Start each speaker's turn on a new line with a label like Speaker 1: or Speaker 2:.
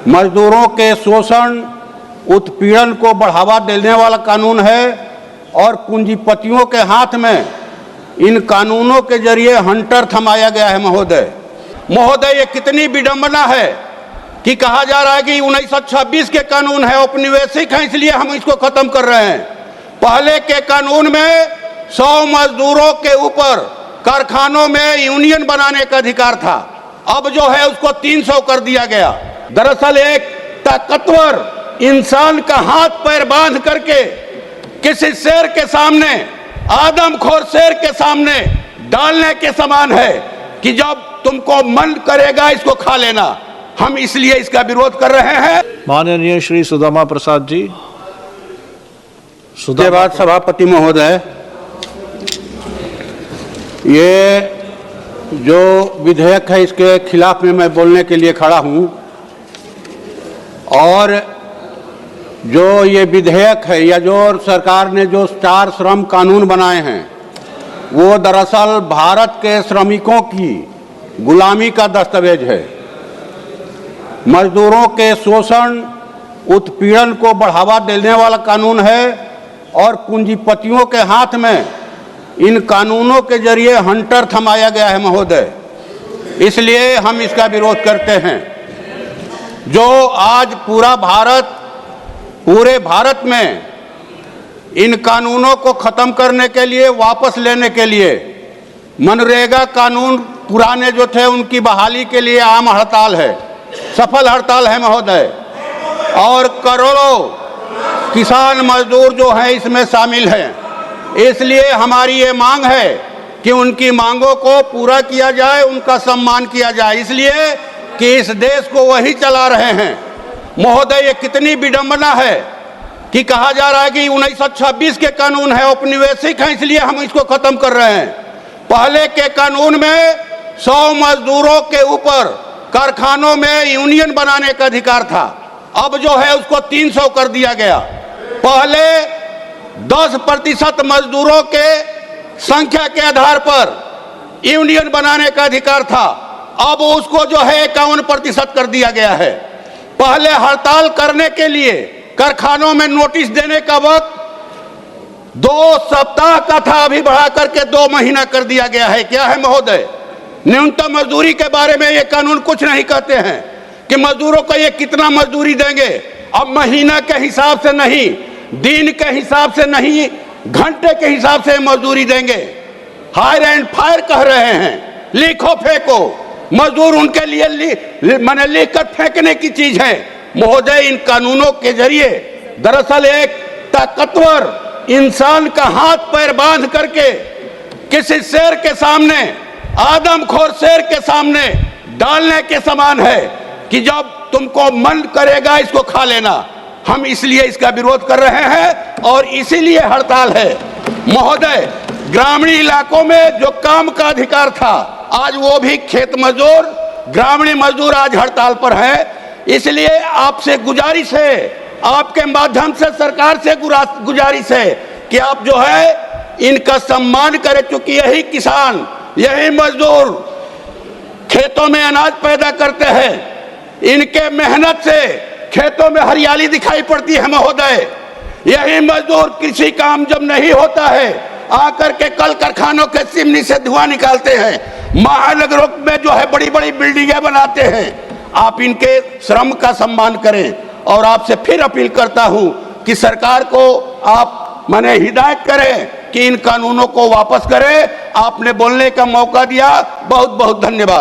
Speaker 1: मजदूरों के शोषण उत्पीड़न को बढ़ावा देने वाला कानून है और पूंजीपतियों के हाथ में इन कानूनों के जरिए हंटर थमाया गया है। महोदय, ये कितनी विडंबना है कि कहा जा रहा है कि 1926 के कानून है, औपनिवेशिक है, इसलिए हम इसको खत्म कर रहे हैं। पहले के कानून में 100 मजदूरों के ऊपर कारखानों में यूनियन बनाने का अधिकार था, अब जो है उसको 300 कर दिया गया। दरअसल एक ताकतवर इंसान का हाथ पैर बांध करके किसी शेर के सामने, आदमखोर शेर के सामने डालने के समान है कि जब तुमको मन करेगा इसको खा लेना। हम इसलिए इसका विरोध कर रहे हैं।
Speaker 2: माननीय श्री सुदामा प्रसाद जी।
Speaker 1: उसके बाद सभापति महोदय, ये जो विधेयक है इसके खिलाफ में मैं बोलने के लिए खड़ा हूं। और जो ये विधेयक है या जो सरकार ने जो 4 श्रम कानून बनाए हैं वो दरअसल भारत के श्रमिकों की गुलामी का दस्तावेज है। मजदूरों के शोषण उत्पीड़न को बढ़ावा देने वाला कानून है और पूंजीपतियों के हाथ में इन कानूनों के जरिए हंटर थमाया गया है महोदय, इसलिए हम इसका विरोध करते हैं। जो आज पूरे भारत में इन कानूनों को खत्म करने के लिए, वापस लेने के लिए मनरेगा कानून पुराने जो थे उनकी बहाली के लिए आम हड़ताल है, सफल हड़ताल है महोदय। और करोड़ों किसान मजदूर जो हैं इसमें शामिल हैं, इसलिए हमारी ये मांग है कि उनकी मांगों को पूरा किया जाए, उनका सम्मान किया जाए, इसलिए कि इस देश को वही चला रहे हैं। महोदय, ये कितनी विडंबना है कि कहा जा रहा है कि 1926 के कानून है, औपनिवेशिक है, इसलिए हम इसको खत्म कर रहे हैं। पहले के कानून में 100 मजदूरों के ऊपर कारखानों में यूनियन बनाने का अधिकार था, अब जो है उसको 300 कर दिया गया। पहले 10% मजदूरों के संख्या के आधार पर यूनियन बनाने का अधिकार था, अब उसको जो है 51% कर दिया गया है। पहले हड़ताल करने के लिए कारखानों में नोटिस देने का वक्त 2 सप्ताह का था, अभी बढ़ा करके 2 महीना कर दिया गया है। क्या है महोदय? न्यूनतम मजदूरी के बारे में ये कानून कुछ नहीं कहते हैं कि मजदूरों को ये कितना मजदूरी देंगे। अब महीना के हिसाब से नहीं, दिन के हिसाब से नहीं, घंटे के हिसाब से मजदूरी देंगे। हायर एंड फायर कह रहे हैं, लिखो फेंको। मजदूर उनके लिए मैंने लिख कर फेंकने की चीज है। महोदय, इन कानूनों के जरिए दरअसल एक ताकतवर इंसान का हाथ पैर बांध करके किसी शेर के सामने, आदमखोर शेर के सामने डालने के समान है कि जब तुमको मन करेगा इसको खा लेना। हम इसलिए इसका विरोध कर रहे हैं और इसीलिए हड़ताल है। महोदय, ग्रामीण इलाकों में जो काम का अधिकार था, आज वो भी खेत मजदूर, ग्रामीण मजदूर आज हड़ताल पर हैं। इसलिए आपसे गुजारिश है, आपके माध्यम से सरकार से गुजारिश है कि आप जो है इनका सम्मान करें, क्योंकि यही किसान, यही मजदूर खेतों में अनाज पैदा करते हैं। इनके मेहनत से खेतों में हरियाली दिखाई पड़ती है महोदय। यही मजदूर कृषि काम जब नहीं होता है आकर के कल कारखानों के चिमनी से धुआं निकालते हैं, महानगरों में जो है बड़ी बड़ी बिल्डिंगें बनाते हैं। आप इनके श्रम का सम्मान करें और आपसे फिर अपील करता हूं कि सरकार को आप हिदायत करें कि इन कानूनों को वापस करें। आपने बोलने का मौका दिया, बहुत बहुत धन्यवाद।